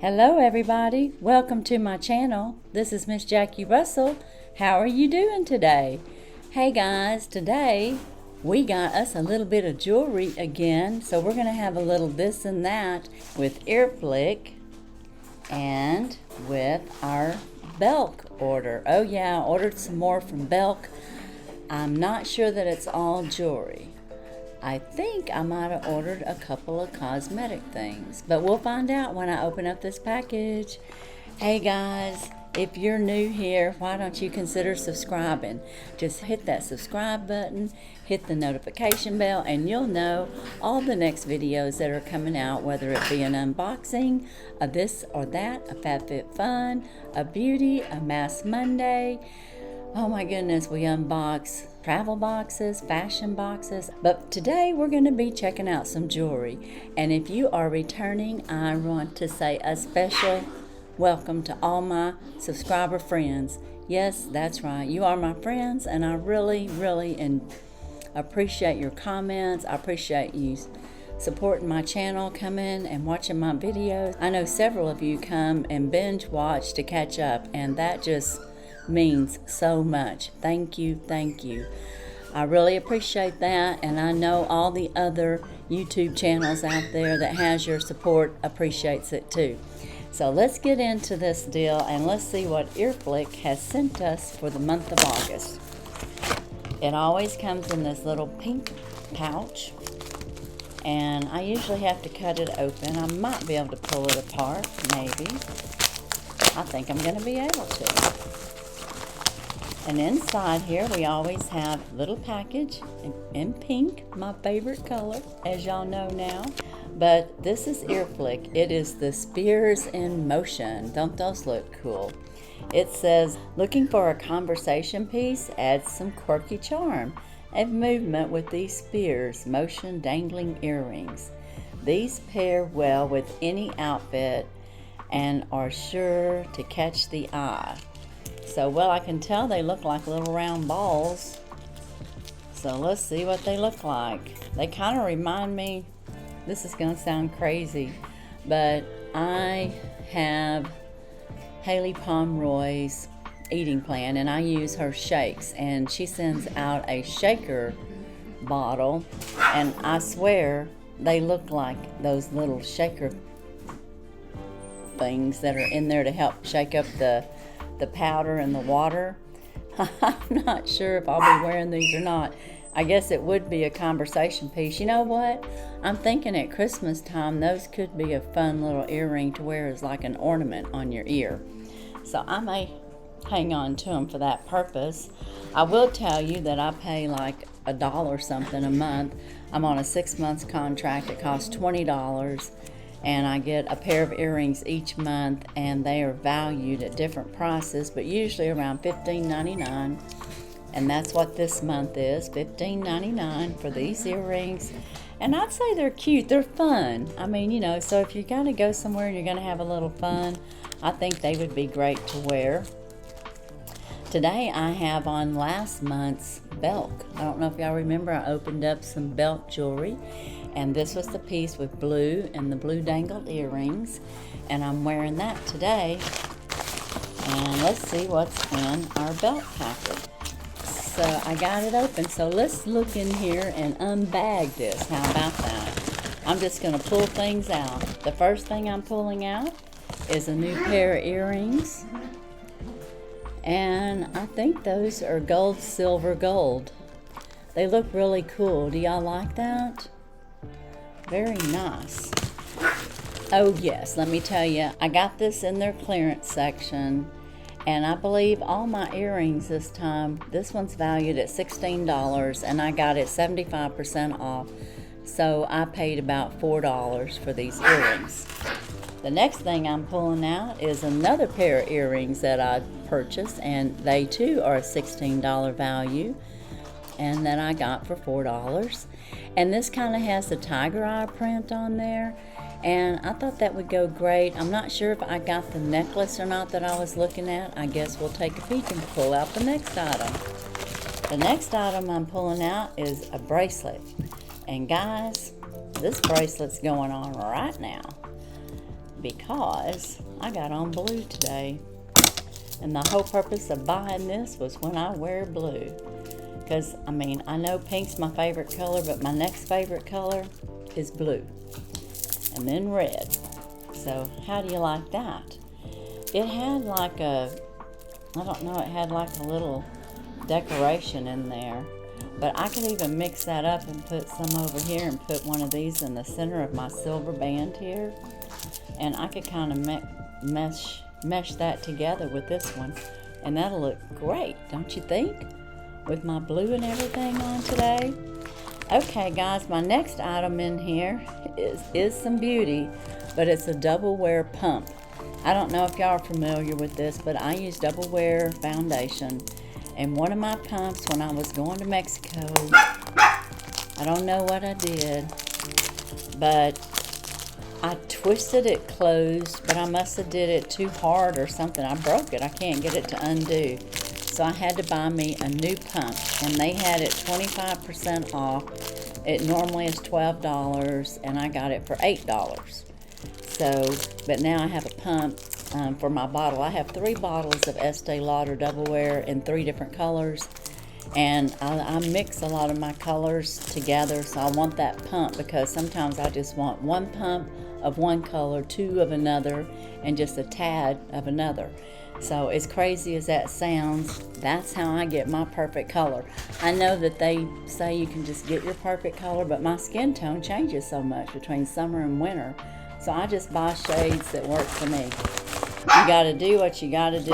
Hello everybody, welcome to my channel. This is Miss Jackie Russell. How are you doing today? Hey guys, today we got us a little bit of jewelry again. So we're going to have a little this and that with Earfleek and with our Belk order. Oh yeah, I ordered some more from Belk. I'm not sure that it's all jewelry. I think I might have ordered a couple of cosmetic things, but we'll find out when I open up this package. Hey guys, if you're new here, why don't you consider subscribing? Just hit that subscribe button, hit the notification bell, and you'll know all the next videos that are coming out, whether it be an unboxing, a this or that, a FABFITFUN, a beauty, a Mask Monday. Oh my goodness, we unbox travel boxes, fashion boxes, but today we're going to be checking out some jewelry. And if you are returning, I want to say a special welcome to all my subscriber friends. Yes, that's right, you are my friends, and I really appreciate your comments. I appreciate you supporting my channel, coming and watching my videos. I know several of you come and binge watch to catch up, and that just means so much. Thank you, thank you. I really appreciate that, and I know all the other YouTube channels out there that has your support appreciates it too. So let's get into this deal and let's see what Earfleek has sent us for the month of August. It always comes in this little pink pouch, and I usually have to cut it open. I might be able to pull it apart, maybe. I think I'm going to be able to. And inside here we always have a little package in pink, my favorite color, as y'all know now. But this is Earfleek. It is the Spears in Motion. Don't those look cool? It says, looking for a conversation piece, add some quirky charm and movement with these Spears Motion dangling earrings. These pair well with any outfit and are sure to catch the eye. So, well, I can tell they look like little round balls. So let's see what they look like. They kind of remind me, this is going to sound crazy, but I have Haley Pomeroy's eating plan, and I use her shakes, and she sends out a shaker bottle, and I swear they look like those little shaker things that are in there to help shake up the powder and the water. I'm not sure if I'll be wearing these or not. I guess it would be a conversation piece. You know what? I'm thinking at Christmas time those could be a fun little earring to wear as like an ornament on your ear. So I may hang on to them for that purpose. I will tell you that I pay like $1 something a month. I'm on a 6-month contract. It costs $20. And I get a pair of earrings each month, and they are valued at different prices, but usually around $15.99. And that's what this month is, $15.99 for these earrings. And I'd say they're cute, they're fun. I mean, you know, so if you're gonna go somewhere and you're gonna have a little fun, I think they would be great to wear. Today I have on last month's Belk. I don't know if y'all remember, I opened up some Belk jewelry, and this was the piece with blue and the blue dangled earrings, and I'm wearing that today. And let's see what's in our Belk packet. So I got it open, so let's look in here and unbag this. How about that? I'm just going to pull things out. The first thing I'm pulling out is a new pair of earrings, and I think those are gold, silver, gold. They look really cool. Do y'all like that? Very nice. Oh yes, let me tell you, I got this in their clearance section, and I believe all my earrings this time, this one's valued at $16, and I got it 75% off, so I paid about $4 for these earrings. The next thing I'm pulling out is another pair of earrings that I purchased, and they too are a $16 value, and that I got for $4. And this kind of has the tiger eye print on there, and I thought that would go great. I'm not sure if I got the necklace or not that I was looking at. I guess we'll take a peek and pull out the next item. The next item I'm pulling out is a bracelet, and guys, this bracelet's going on right now. because I got on blue today. And the whole purpose of buying this was when I wear blue. Because, I mean, I know pink's my favorite color, but my next favorite color is blue. And then red. So, how do you like that? It had like a, I don't know, it had like a little decoration in there. But I could even mix that up and put some over here and put one of these in the center of my silver band here. And I could kind of mesh that together with this one. And that'll look great, don't you think? With my blue and everything on today. Okay, guys, my next item in here is some beauty, but it's a double wear pump. I don't know if y'all are familiar with this, but I use double wear foundation. And one of my pumps when I was going to Mexico, I don't know what I did, but I twisted it closed, but I must have did it too hard or something. I broke it. I can't get it to undo. So I had to buy me a new pump, and they had it 25% off. It normally is $12, and I got it for $8. So, but now I have a pump for my bottle. I have 3 bottles of Estee Lauder Double Wear in 3 different colors, and I mix a lot of my colors together, so I want that pump because sometimes I just want 1 pump of one color, 2 of another, and just a tad of another. So as crazy as that sounds, that's how I get my perfect color. I know that they say you can just get your perfect color, but my skin tone changes so much between summer and winter. So I just buy shades that work for me. You gotta do what you gotta do.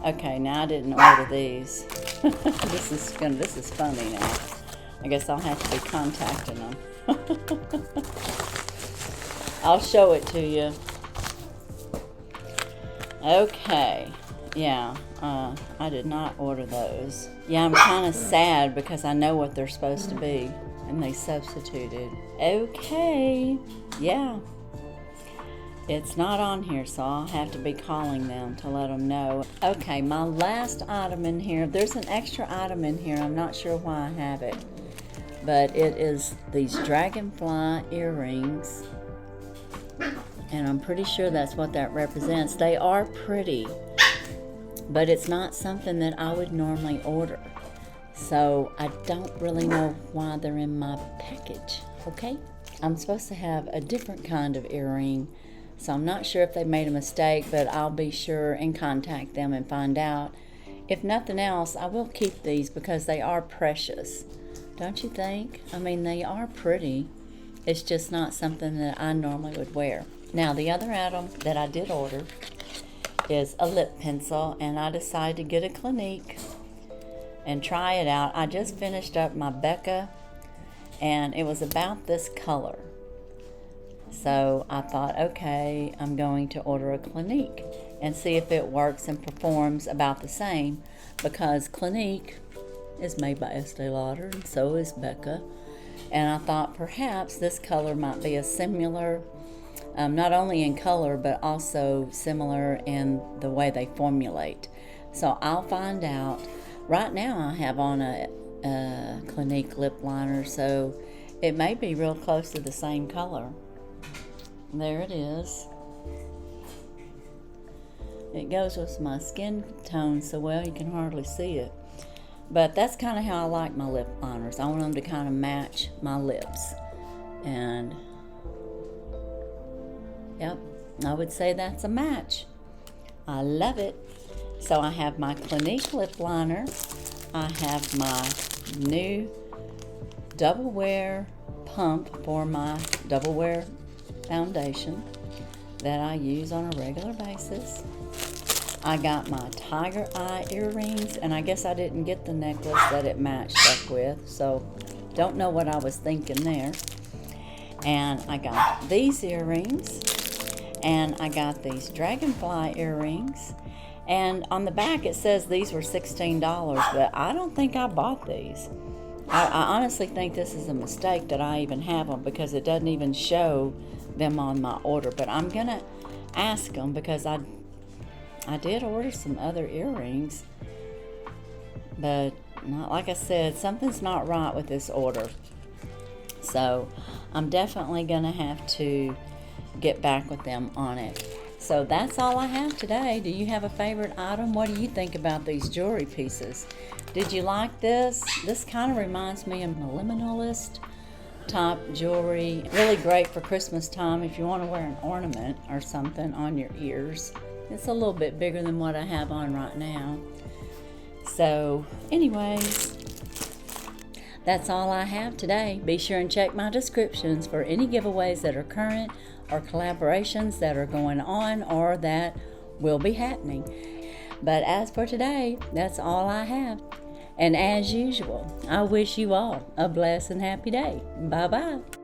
Okay, now I didn't order these. This is funny now. I guess I'll have to be contacting them. I'll show it to you. Okay, yeah, I did not order those. Yeah, I'm kind of sad because I know what they're supposed to be, and they substituted. Okay, yeah, it's not on here, so I'll have to be calling them to let them know. Okay, my last item in here, there's an extra item in here, I'm not sure why I have it, but it is these Dragonfly Earrings. And I'm pretty sure that's what that represents. They are pretty, but it's not something that I would normally order. So I don't really know why they're in my package, okay? I'm supposed to have a different kind of earring, so I'm not sure if they made a mistake, but I'll be sure and contact them and find out. If nothing else, I will keep these because they are precious. Don't you think? I mean, they are pretty. It's just not something that I normally would wear. Now, the other item that I did order is a lip pencil, and I decided to get a Clinique and try it out. I just finished up my Becca, and it was about this color. So I thought, okay, I'm going to order a Clinique and see if it works and performs about the same, because Clinique is made by Estee Lauder, and so is Becca. And I thought perhaps this color might be a similar, not only in color, but also similar in the way they formulate. So I'll find out. Right now I have on a Clinique Lip Liner, so it may be real close to the same color. There it is. It goes with my skin tone so well you can hardly see it. But that's kind of how I like my lip liners. I want them to kind of match my lips. And, yep, I would say that's a match. I love it. So I have my Clinique lip liner. I have my new double wear pump for my double wear foundation that I use on a regular basis. I got my tiger eye earrings, and I guess I didn't get the necklace that it matched up with, so don't know what I was thinking there. And I got these earrings, and I got these Dragonfly earrings, and on the back it says these were $16, but I don't think I bought these. I honestly think this is a mistake that I even have them, because it doesn't even show them on my order. But I'm gonna ask them, because I did order some other earrings, but not, like I said, something's not right with this order. So I'm definitely gonna have to get back with them on it. So that's all I have today. Do you have a favorite item? What do you think about these jewelry pieces? Did you like this? This kind of reminds me of minimalist type jewelry. Really great for Christmas time if you want to wear an ornament or something on your ears. It's a little bit bigger than what I have on right now. So anyways, that's all I have today. Be sure and check my descriptions for any giveaways that are current or collaborations that are going on or that will be happening. But as for today, that's all I have. And as usual, I wish you all a blessed and happy day. Bye-bye.